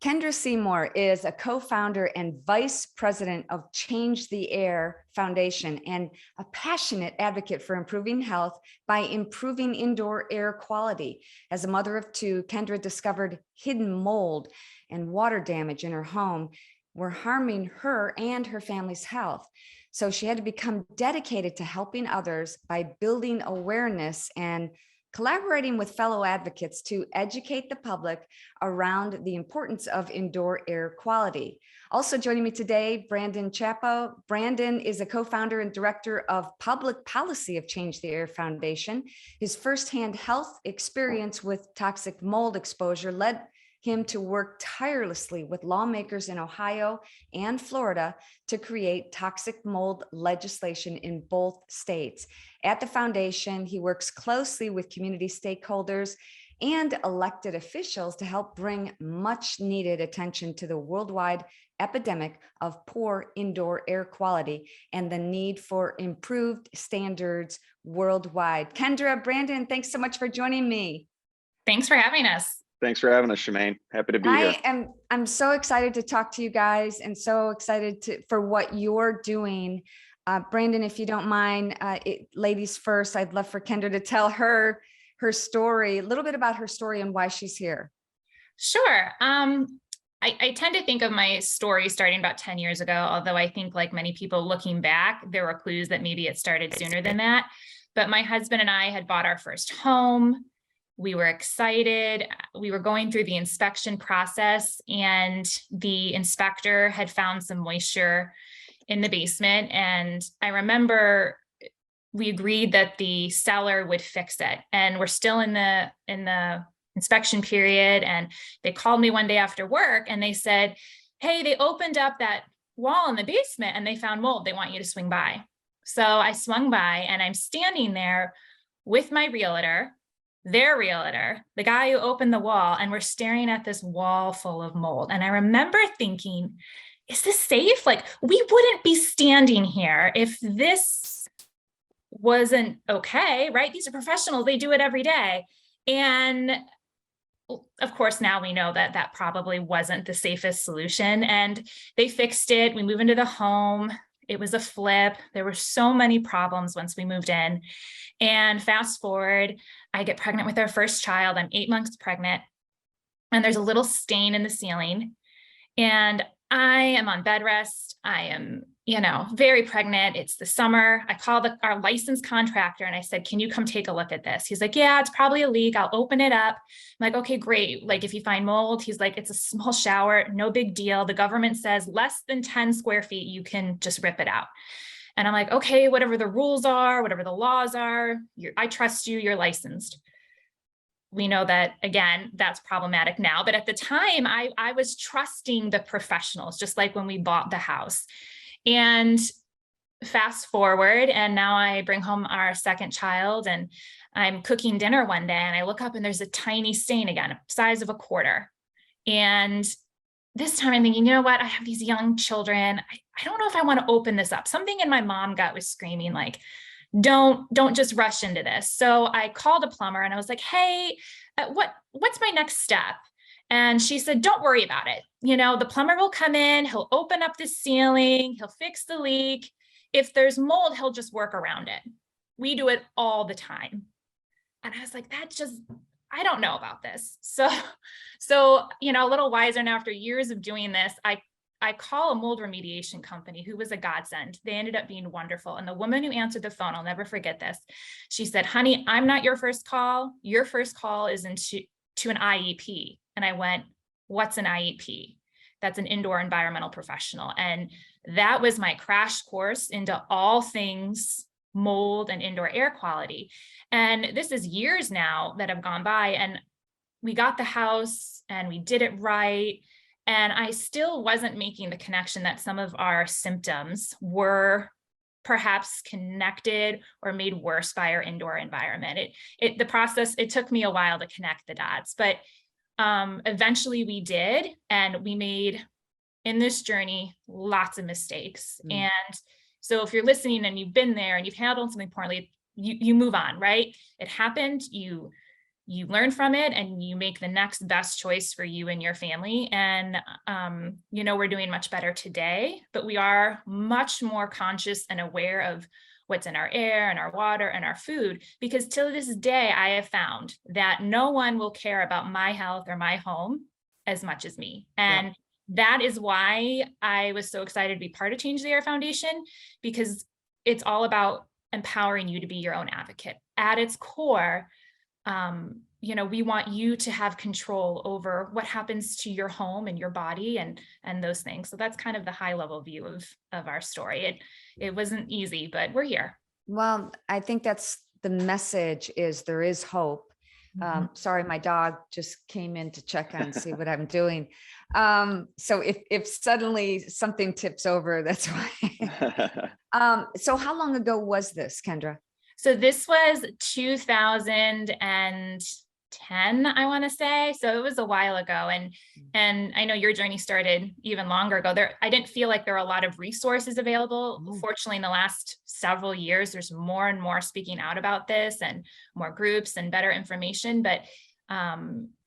Kendra Seymour is a co-founder and vice president of Change the Air Foundation and a passionate advocate for improving health by improving indoor air quality. As a mother of two, Kendra discovered hidden mold and water damage in her home were harming her and her family's health. So she had to become dedicated to helping others by building awareness and collaborating with fellow advocates to educate the public around the importance of indoor air quality. Also joining me today, Brandon Chappo. Brandon is a co-founder and director of public policy of Change the Air Foundation. His firsthand health experience with toxic mold exposure led him to work tirelessly with lawmakers in Ohio and Florida to create toxic mold legislation in both states. At the foundation, he works closely with community stakeholders and elected officials to help bring much needed attention to the worldwide epidemic of poor indoor air quality and the need for improved standards worldwide. Kendra, Brandon, thanks so much for joining me. Thanks for having us. Thanks for having us, Shemaine. Happy to be here. I'm so excited to talk to you guys and so excited for what you're doing. Brandon, if you don't mind, ladies first, I'd love for Kendra to tell her story, a little bit about her story and why she's here. Sure. I tend to think of my story starting about 10 years ago, although I think like many people looking back, there were clues that maybe it started sooner than that. But my husband and I had bought our first home. We were excited. We were going through the inspection process and the inspector had found some moisture in the basement. And I remember we agreed that the seller would fix it. And we're still in the inspection period. And they called me one day after work and they said, hey, they opened up that wall in the basement and they found mold. They want you to swing by. So I swung by and I'm standing there with my realtor, their realtor, the guy who opened the wall, and we're staring at this wall full of mold. And I remember thinking, is this safe? Like, we wouldn't be standing here if this wasn't okay, right? These are professionals, they do it every day. And of course, now we know that that probably wasn't the safest solution. And they fixed it. We moved into the home. It was a flip. There were so many problems once we moved in. And fast forward, I get pregnant with our first child. I'm 8 months pregnant. And there's a little stain in the ceiling. And I am on bed rest. I am, very pregnant. It's the summer. I call our licensed contractor and I said, can you come take a look at this? He's like, yeah, it's probably a leak. I'll open it up. I'm like, okay, great. Like if you find mold, he's like, it's a small shower, no big deal. The government says less than 10 square feet, you can just rip it out. And I'm like, okay, whatever the rules are, whatever the laws are, I trust you, you're licensed. We know that, again, that's problematic now. But at the time, I was trusting the professionals, just like when we bought the house. And fast forward, and now I bring home our second child and I'm cooking dinner one day and I look up and there's a tiny stain again, size of a quarter. And this time I'm thinking, you know what? I have these young children. I don't know if I want to open this up. Something in my mom gut was screaming like, don't just rush into this. So I called a plumber and I was like, hey, what's my next step? And she said, don't worry about it. The plumber will come in, he'll open up the ceiling, he'll fix the leak. If there's mold, he'll just work around it. We do it all the time. And I was like, I don't know about this. So, a little wiser now after years of doing this, I call a mold remediation company who was a godsend. They ended up being wonderful. And the woman who answered the phone, I'll never forget this. She said, honey, I'm not your first call. Your first call is to an IEP. And I went, what's an IEP? That's an indoor environmental professional. And that was my crash course into all things mold and indoor air quality. And this is years now that have gone by and we got the house and we did it right. And I still wasn't making the connection that some of our symptoms were perhaps connected or made worse by our indoor environment. The process, it took me a while to connect the dots, but eventually we did. And we made, in this journey, lots of mistakes. And so if you're listening and you've been there and you've handled something poorly, you move on, right? It happened, you you learn from it and you make the next best choice for you and your family. And, we're doing much better today, but we are much more conscious and aware of what's in our air and our water and our food, because till this day, I have found that no one will care about my health or my home as much as me. And that is why I was so excited to be part of Change the Air Foundation, because it's all about empowering you to be your own advocate. At its core, we want you to have control over what happens to your home and your body and those things. So that's kind of the high level view of our story. It wasn't easy, but we're here. Well, I think that's the message, is there is hope. Sorry, my dog just came in to check on, see what I'm doing. So if suddenly something tips over, that's why. So how long ago was this, Kendra? So this was 2010, I want to say. So it was a while ago. And I know your journey started even longer ago. I didn't feel like there were a lot of resources available. Fortunately, in the last several years, there's more and more speaking out about this and more groups and better information. But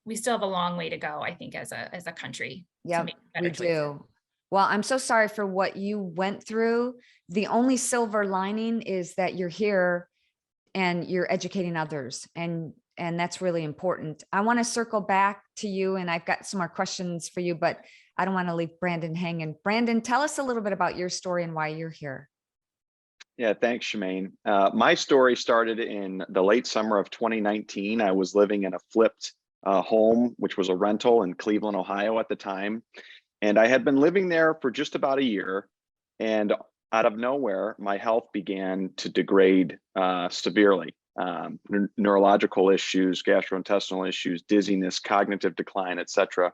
we still have a long way to go, I think, as a country. Yeah, we do. Well, I'm so sorry for what you went through. The only silver lining is that you're here and you're educating others. And that's really important. I want to circle back to you, and I've got some more questions for you, but I don't want to leave Brandon hanging. Brandon, tell us a little bit about your story and why you're here. Yeah, thanks, Shemaine. My story started in the late summer of 2019. I was living in a flipped home, which was a rental in Cleveland, Ohio at the time. And I had been living there for just about a year. And out of nowhere, my health began to degrade severely. Neurological issues, gastrointestinal issues, dizziness, cognitive decline, etc.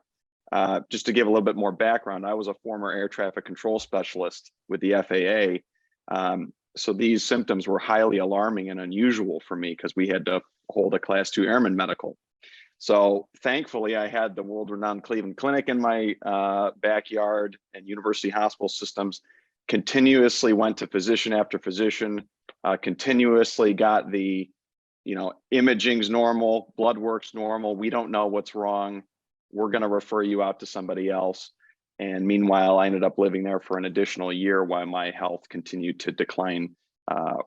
Just to give a little bit more background, I was a former air traffic control specialist with the FAA. So these symptoms were highly alarming and unusual for me because we had to hold a Class 2 airman medical. So thankfully, I had the world-renowned Cleveland Clinic in my backyard, and university hospital systems continuously went to physician after physician, continuously got the, imaging's normal, blood work's normal. We don't know what's wrong. We're going to refer you out to somebody else. And meanwhile, I ended up living there for an additional year while my health continued to decline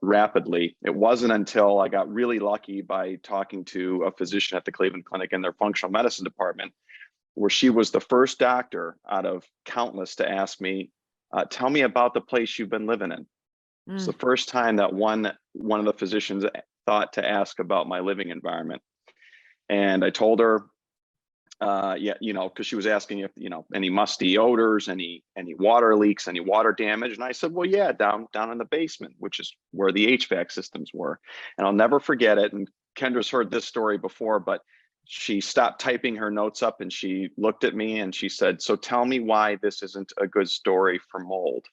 rapidly. It wasn't until I got really lucky by talking to a physician at the Cleveland Clinic in their functional medicine department, where she was the first doctor out of countless to ask me, tell me about the place you've been living in. It's the first time that one of the physicians thought to ask about my living environment. And I told her, because she was asking if, any musty odors, any water leaks, any water damage. And I said, well, yeah, down in the basement, which is where the HVAC systems were. And I'll never forget it. And Kendra's heard this story before, but she stopped typing her notes up and she looked at me and she said, so tell me why this isn't a good story for mold.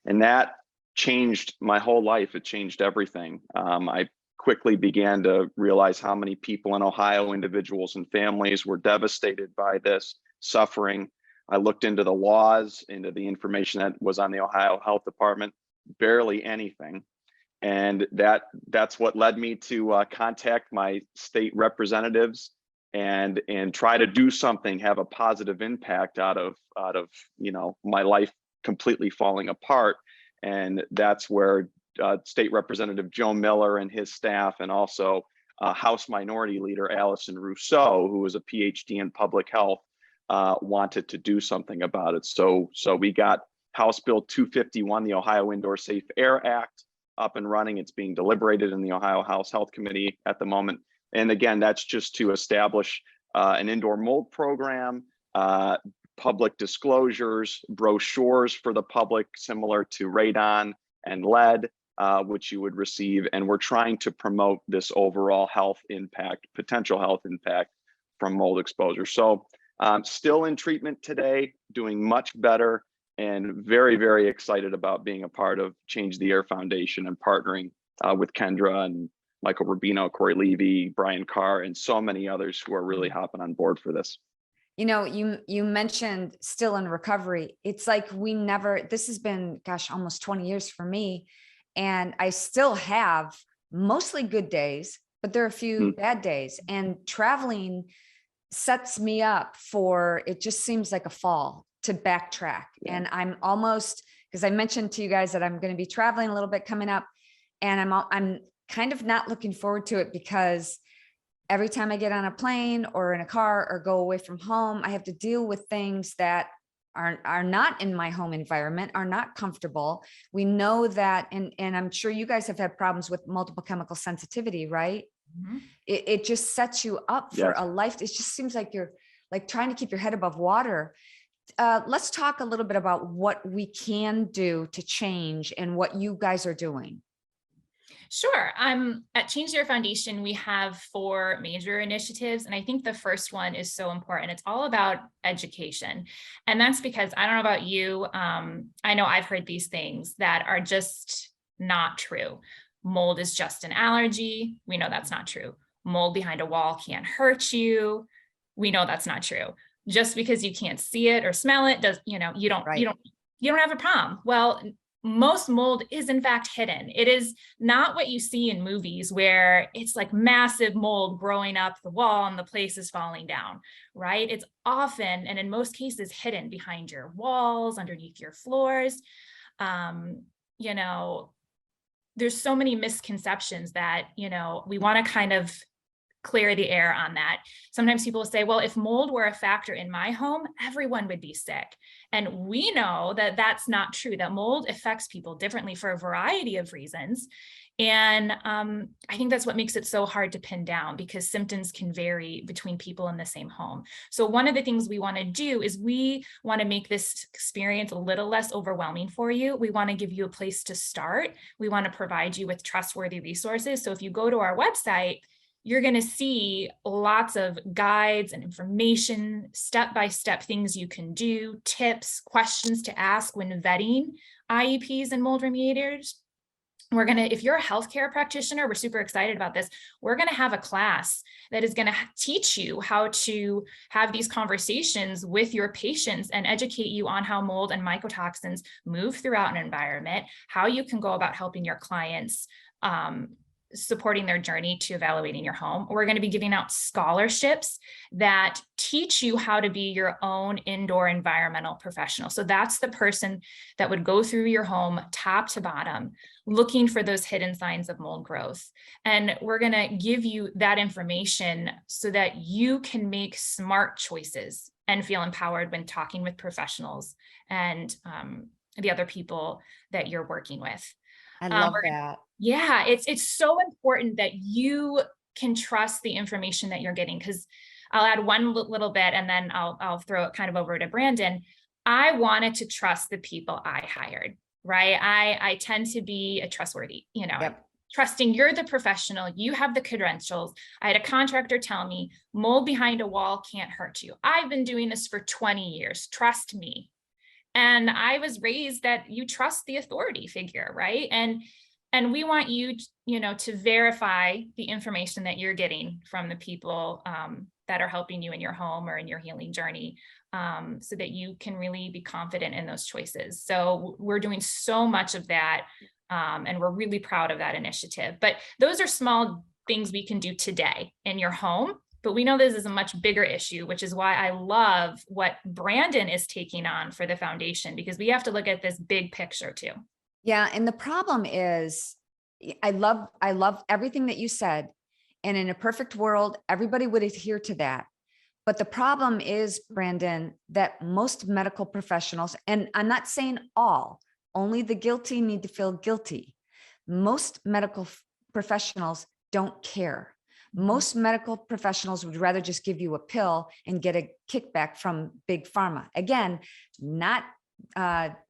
And that changed my whole life. It changed everything. I quickly began to realize how many people in Ohio, individuals and families, were devastated by this, suffering. I looked into the laws, into the information that was on the Ohio Health Department, barely anything. And that's what led me to contact my state representatives and try to do something, have a positive impact out of my life completely falling apart. And that's where State Representative Joe Miller and his staff, and also House Minority Leader Allison Rousseau, who was a PhD in public health, wanted to do something about it. So we got House Bill 251, the Ohio Indoor Safe Air Act, up and running. It's being deliberated in the Ohio House Health Committee at the moment. And again, that's just to establish an indoor mold program, public disclosures, brochures for the public, similar to radon and lead, which you would receive. And we're trying to promote this overall potential health impact from mold exposure. So still in treatment today, doing much better, and very, very excited about being a part of Change the Air Foundation and partnering with Kendra and Michael Rubino, Corey Levy, Brian Carr, and so many others who are really hopping on board for this. You mentioned still in recovery. It's like this has been, almost 20 years for me. And I still have mostly good days, but there are a few bad days, and traveling sets me up for, it just seems like a fall to backtrack. Yeah. And I'm almost, because I mentioned to you guys that I'm going to be traveling a little bit coming up, and I'm kind of not looking forward to it, because every time I get on a plane or in a car or go away from home, I have to deal with things that are not in my home environment, are not comfortable. We know that, and I'm sure you guys have had problems with multiple chemical sensitivity, right? Mhm. It just sets you up for Yes. a life. It just seems like you're like trying to keep your head above water. Let's talk a little bit about what we can do to change and what you guys are doing. Sure. At Change Your Foundation, we have 4 major initiatives. And I think the first one is so important. It's all about education. And that's because I don't know about you. I know I've heard these things that are just not true. Mold is just an allergy. We know that's not true. Mold behind a wall can't hurt you. We know that's not true. Just because you can't see it or smell it does, you don't have a problem. Well, most mold is in fact hidden. It is not what you see in movies where it's like massive mold growing up the wall and the place is falling down, right? It's often, and in most cases, hidden behind your walls, underneath your floors. You know, there's so many misconceptions that, we want to kind of clear the air on that. Sometimes people say, well, if mold were a factor in my home, everyone would be sick. And we know that that's not true, that mold affects people differently for a variety of reasons. And I think that's what makes it so hard to pin down, because symptoms can vary between people in the same home. So one of the things we want to do is we want to make this experience a little less overwhelming for you. We want to give you a place to start. We want to provide you with trustworthy resources. So if you go to our website, you're going to see lots of guides and information, step-by-step things you can do, tips, questions to ask when vetting IEPs and mold remediators. If you're a healthcare practitioner, we're super excited about this. We're going to have a class that is going to teach you how to have these conversations with your patients and educate you on how mold and mycotoxins move throughout an environment, how you can go about helping your clients supporting their journey to evaluating your home. We're going to be giving out scholarships that teach you how to be your own indoor environmental professional. So that's the person that would go through your home top to bottom, looking for those hidden signs of mold growth. And we're going to give you that information so that you can make smart choices and feel empowered when talking with professionals and the other people that you're working with. I love that. Yeah, it's so important that you can trust the information that you're getting, because I'll add one little bit and then I'll throw it kind of over to Brandon. I wanted to trust the people I hired, right? I tend to be a trustworthy, Yep. trusting you're the professional, you have the credentials. I had a contractor tell me, mold behind a wall can't hurt you. I've been doing this for 20 years, trust me. And I was raised that you trust the authority figure, right? And we want you, to verify the information that you're getting from the people that are helping you in your home or in your healing journey, so that you can really be confident in those choices. So we're doing so much of that, and we're really proud of that initiative. But those are small things we can do today in your home. But we know this is a much bigger issue, which is why I love what Brandon is taking on for the foundation, because we have to look at this big picture too. Yeah. And the problem is, I love everything that you said. And in a perfect world, everybody would adhere to that. But the problem is, Brandon, that most medical professionals, and I'm not saying all, only the guilty need to feel guilty. Most medical professionals don't care. Most medical professionals would rather just give you a pill and get a kickback from big pharma. Again, not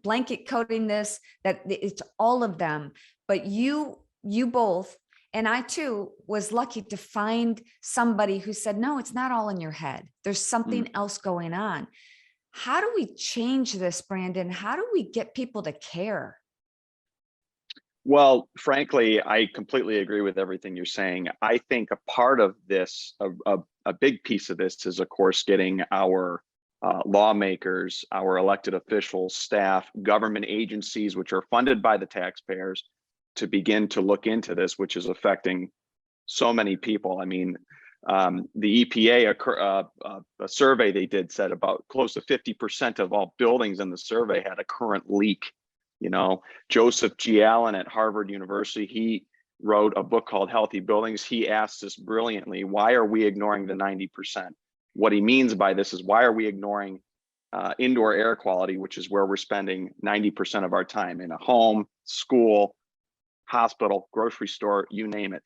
blanket coding this, that it's all of them, but you both, and I too was lucky to find somebody who said, no, it's not all in your head. There's something else going on. How do we change this, Brandon? How do we get people to care? Well, frankly, I completely agree with everything you're saying. I think a part of this, a big piece of this is, of course, getting our lawmakers, our elected officials, staff, government agencies, which are funded by the taxpayers, to begin to look into this, which is affecting so many people. I mean, the EPA, a survey they did said about close to 50% of all buildings in the survey had a current leak. You know, Joseph G. Allen at Harvard University, he wrote a book called Healthy Buildings. He asked us brilliantly, why are we ignoring the 90%? What he means by this is, why are we ignoring indoor air quality, which is where we're spending 90% of our time, in a home, school, hospital, grocery store, you name it.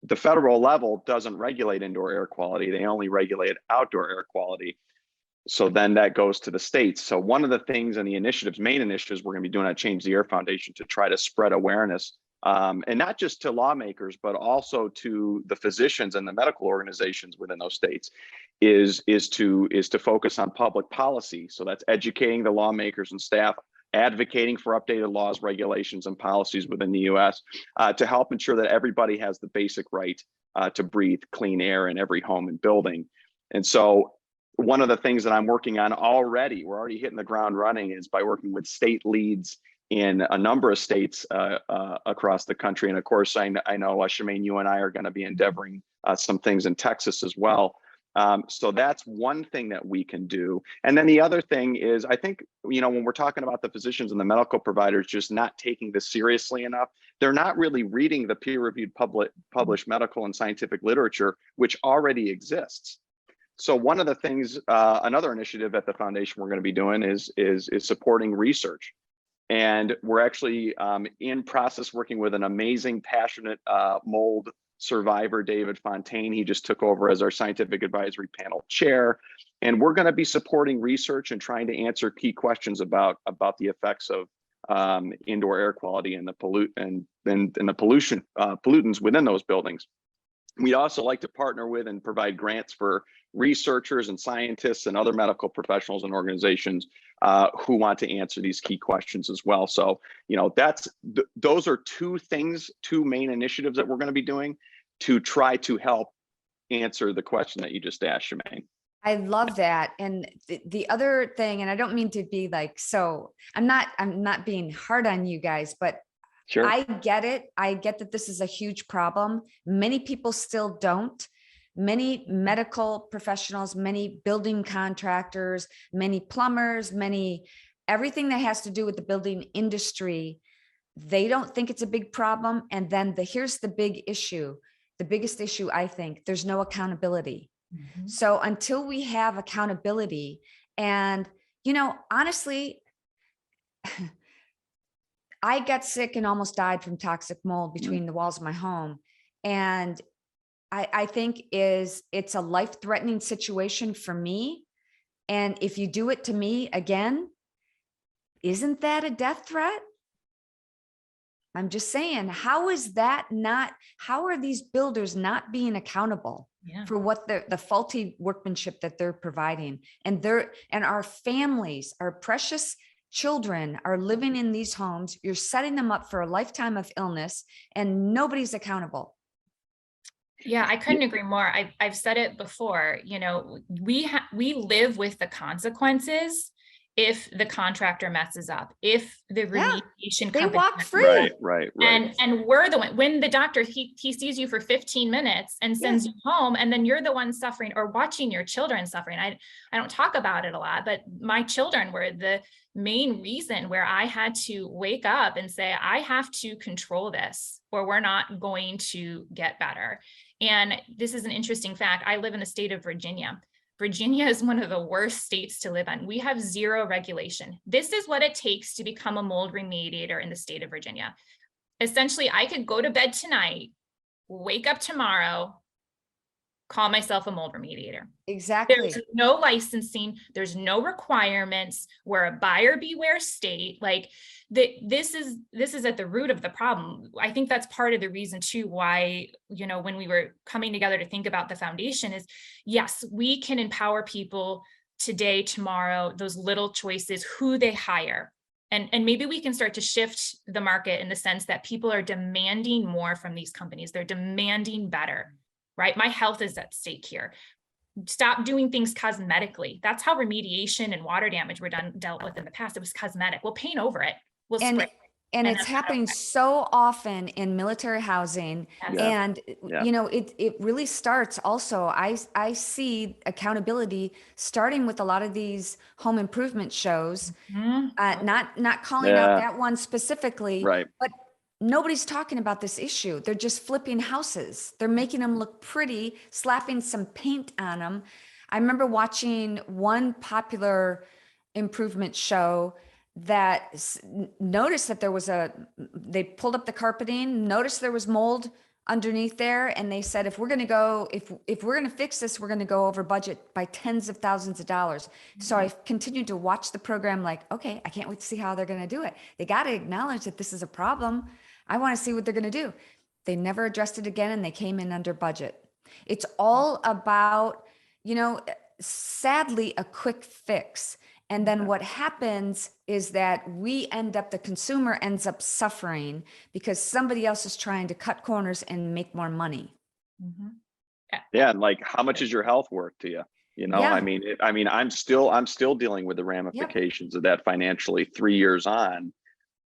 The federal level doesn't regulate indoor air quality. They only regulate outdoor air quality. So then that goes to the states. So one of the things in the initiatives, main initiatives we're going to be doing at Change the Air Foundation to try to spread awareness, and not just to lawmakers, but also to the physicians and the medical organizations within those states, is to focus on public policy. So that's educating the lawmakers and staff, advocating for updated laws, regulations, and policies within the U.S. To help ensure that everybody has the basic right to breathe clean air in every home and building. And so one of the things that I'm working on already, we're already hitting the ground running, is by working with state leads in a number of states across the country. And of course, I know, Shemaine, you and I are going to be endeavoring some things in Texas as well. So that's one thing that we can do. And then the other thing is, I think, you know, when we're talking about the physicians and the medical providers just not taking this seriously enough, they're not really reading the peer-reviewed published medical and scientific literature, which already exists. So one of the things, another initiative at the foundation we're going to be doing is supporting research. And we're actually in process working with an amazing, passionate mold survivor, David Fontaine. He just took over as our scientific advisory panel chair. And we're going to be supporting research and trying to answer key questions about the effects of indoor air quality and the pollutants within those buildings. We'd also like to partner with and provide grants for researchers and scientists and other medical professionals and organizations who want to answer these key questions as well. So, you know, those are two main initiatives that we're going to be doing to try to help answer the question that you just asked, Shemaine. I love that. And the other thing, and I don't mean to be like, so I'm not being hard on you guys, but sure, I get it. I get that this is a huge problem. Many people still don't. Many medical professionals, many building contractors, many plumbers, everything that has to do with the building industry, they don't think it's a big problem. And then here's the big issue. The biggest issue, I think, there's no accountability. Mm-hmm. So until we have accountability, and, you know, honestly, I got sick and almost died from toxic mold between the walls of my home. And I think it's a life-threatening situation for me. And if you do it to me again, isn't that a death threat? I'm just saying, how are these builders not being accountable for what the faulty workmanship that they're providing? And our families, our precious children are living in these homes. You're setting them up for a lifetime of illness, and nobody's accountable. Yeah, I couldn't agree more. I've said it before, you know, we live with the consequences if the contractor messes up, if the remediation they walk free. Right. And we're the one, when the doctor, he sees you for 15 minutes and sends you home, and then you're the one suffering or watching your children suffering. I don't talk about it a lot, but my children were the main reason where I had to wake up and say, I have to control this or we're not going to get better. And this is an interesting fact. I live in the state of Virginia. Virginia is one of the worst states to live in. We have zero regulation. This is what it takes to become a mold remediator in the state of Virginia. Essentially, I could go to bed tonight, wake up tomorrow, call myself a mold remediator. Exactly. There's no licensing. There's no requirements. We're a buyer beware state. Like this is at the root of the problem. I think that's part of the reason too why, you know, when we were coming together to think about the foundation is, yes, we can empower people today, tomorrow, those little choices, who they hire. And maybe we can start to shift the market in the sense that people are demanding more from these companies. They're demanding better. Right? My health is at stake here. Stop doing things cosmetically. That's how remediation and water damage were dealt with in the past. It was cosmetic. We'll paint over it. We'll spray. And And it's that's not happening so often in military housing. okay. Yeah. And, Yeah. you know, it really starts also, I see accountability starting with a lot of these home improvement shows, Mhm. not calling out Yeah. that one specifically, Right. but nobody's talking about this issue. They're just flipping houses. They're making them look pretty, slapping some paint on them. I remember watching one popular improvement show that noticed that they pulled up the carpeting, noticed there was mold underneath there, and they said, if we're going to go, if we're going to fix this, we're going to go over budget by tens of thousands of dollars. So I continued to watch the program like, okay, I can't wait to see how they're going to do it. They got to acknowledge that this is a problem. I want to see what they're going to do. They never addressed it again, and they came in under budget. It's all about, you know, sadly, a quick fix. And then what happens is that the consumer ends up suffering because somebody else is trying to cut corners and make more money. Mhm. Yeah. And like, how much is your health worth to you? You know, Yeah. I mean, I'm still dealing with the Yep. ramifications of that financially 3 years on.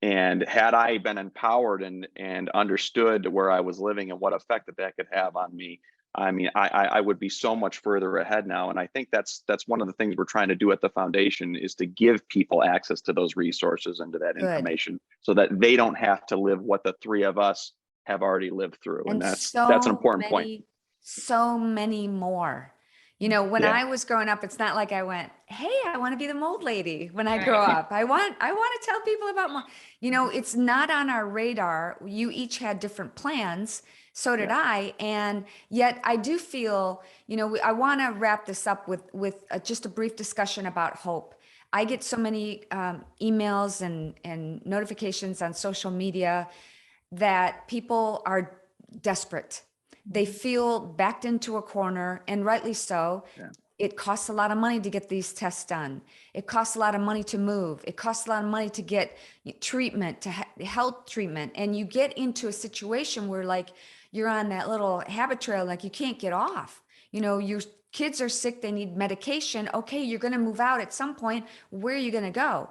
And had I been empowered and understood where I was living and what effect that could have on me, I mean, I would be so much further ahead now. And I think that's one of the things we're trying to do at the foundation is to give people access to those resources and to that Good. information so that they don't have to live what the three of us have already lived through. And And that's an important point. so many more. You know, when Yeah. I was growing up, it's not like I went, hey, I want to be the mold lady when I Right. grow up. I want to tell people about more, you know, it's not on our radar. You each had different plans. So did Yeah. I. And yet I do feel, you know, I want to wrap this up with just a brief discussion about hope. I get so many emails and notifications on social media that people are desperate. They feel backed into a corner, and rightly so. Yeah. It costs a lot of money to get these tests done. It costs a lot of money to move. It costs a lot of money to get treatment, health treatment. And you get into a situation where like you're on that little habit trail, like you can't get off. You know, your kids are sick, they need medication. Okay, you're going to move out at some point. Where are you going to go?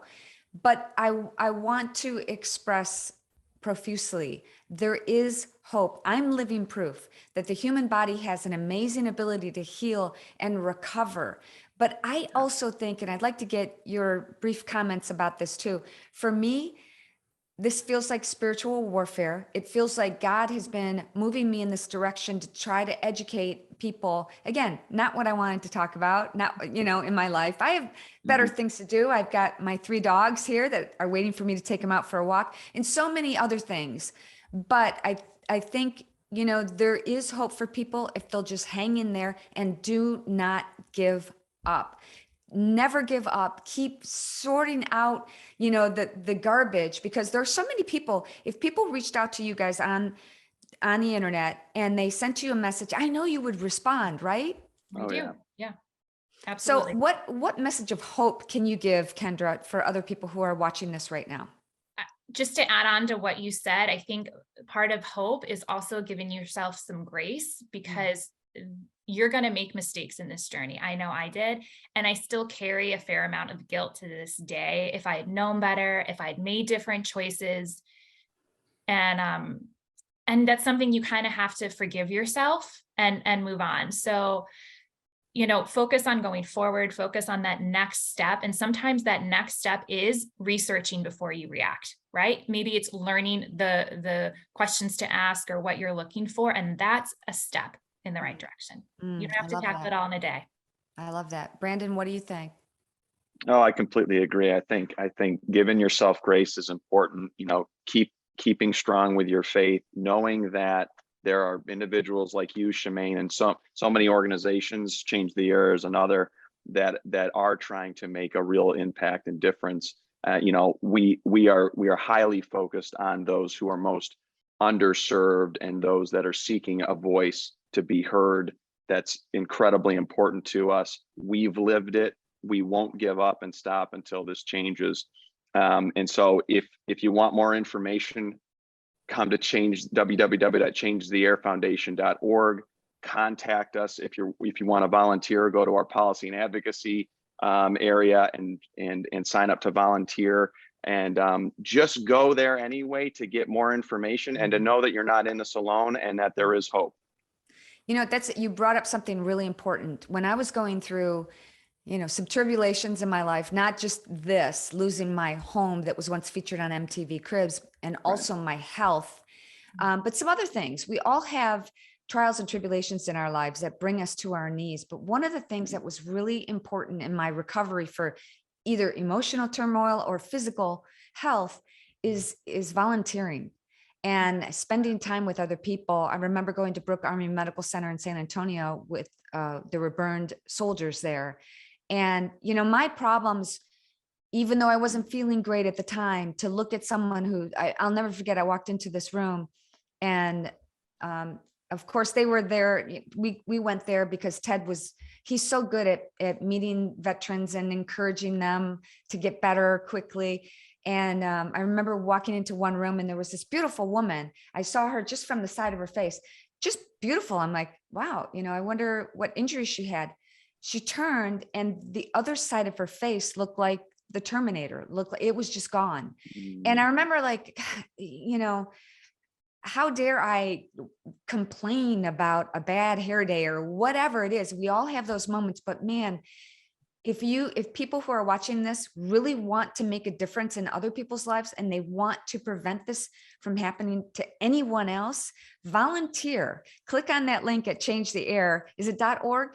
But I want to express profusely, there is hope. I'm living proof that the human body has an amazing ability to heal and recover. But I also think, and I'd like to get your brief comments about this too. For me, this feels like spiritual warfare. It feels like God has been moving me in this direction to try to educate people. Again, not what I wanted to talk about, not, you know, in my life. I have better things to do. I've got my 3 dogs here that are waiting for me to take them out for a walk and so many other things. But I think, you know, there is hope for people if they'll just hang in there and do not give up. Never give up. Keep sorting out, you know, the garbage, because there's so many people. If people reached out to you guys on the internet and they sent you a message, I know you would respond, right? We Oh, do. yeah. Yeah, So absolutely. what message of hope can you give, Kendra, for other people who are watching this right now? Just to add on to what you said, I think part of hope is also giving yourself some grace, because you're going to make mistakes in this journey. I know I did. And I still carry a fair amount of guilt to this day. If I had known better, if I'd made different choices, and that's something you kind of have to forgive yourself and move on. So, you know, focus on going forward, focus on that next step. And sometimes that next step is researching before you react, right? Maybe it's learning the questions to ask or what you're looking for. And that's a step in the right direction. You don't I have to love tackle that. it all in a day. I love that. Brandon, what do you think? Oh, I completely agree. I think giving yourself grace is important. You know, keeping strong with your faith, knowing that there are individuals like you, Shemaine, and so many organizations, Change the Air is another, that are trying to make a real impact and difference. You know, we are highly focused on those who are most underserved and those that are seeking a voice to be heard. That's incredibly important to us. We've lived it. We won't give up and stop until this changes. And so if you want more information, come to www.changetheairfoundation.org. Contact us if you want to volunteer. Go to our policy and advocacy area and sign up to volunteer. And just go there anyway to get more information and to know that you're not in this alone and that there is hope. You know, you brought up something really important. When I was going through, some tribulations in my life, not just this, losing my home that was once featured on MTV Cribs, and also my health, but some other things. We all have trials and tribulations in our lives that bring us to our knees. But one of the things that was really important in my recovery for either emotional turmoil or physical health is volunteering and spending time with other people. I remember going to Brooke Army Medical Center in San Antonio with, there were burned soldiers there. And, my problems, even though I wasn't feeling great at the time, to look at someone who I'll never forget, I walked into this room and, of course they were there. We went there because he's so good at meeting veterans and encouraging them to get better quickly. And I remember walking into one room and there was this beautiful woman. I saw her just from the side of her face, just beautiful. I'm like, wow, I wonder what injuries she had. She turned and the other side of her face looked like the Terminator, looked like it was just gone. And I remember like, how dare I complain about a bad hair day or whatever it is. We all have those moments, but man, if people who are watching this really want to make a difference in other people's lives and they want to prevent this from happening to anyone else, volunteer. Click on that link at Change the Air. Is it .org?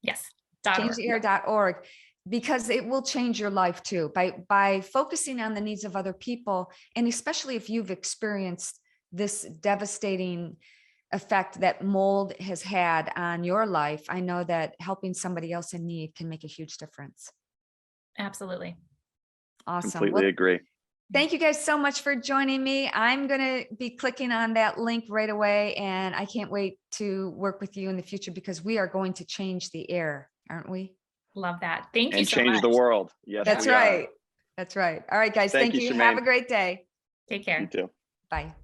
Yes. changetheair.org, because it will change your life too by focusing on the needs of other people. And especially if you've experienced this devastating effect that mold has had on your life, I know that helping somebody else in need can make a huge difference. Absolutely. Awesome. Completely agree. Thank you guys so much for joining me. I'm going to be clicking on that link right away, and I can't wait to work with you in the future because we are going to change the air, aren't we? Love that. Thank you And so change much. the world. Yes, That's we are. right. That's right. All right, guys. Thank you. Have Shemaine. a great day. Take care. You too. Bye.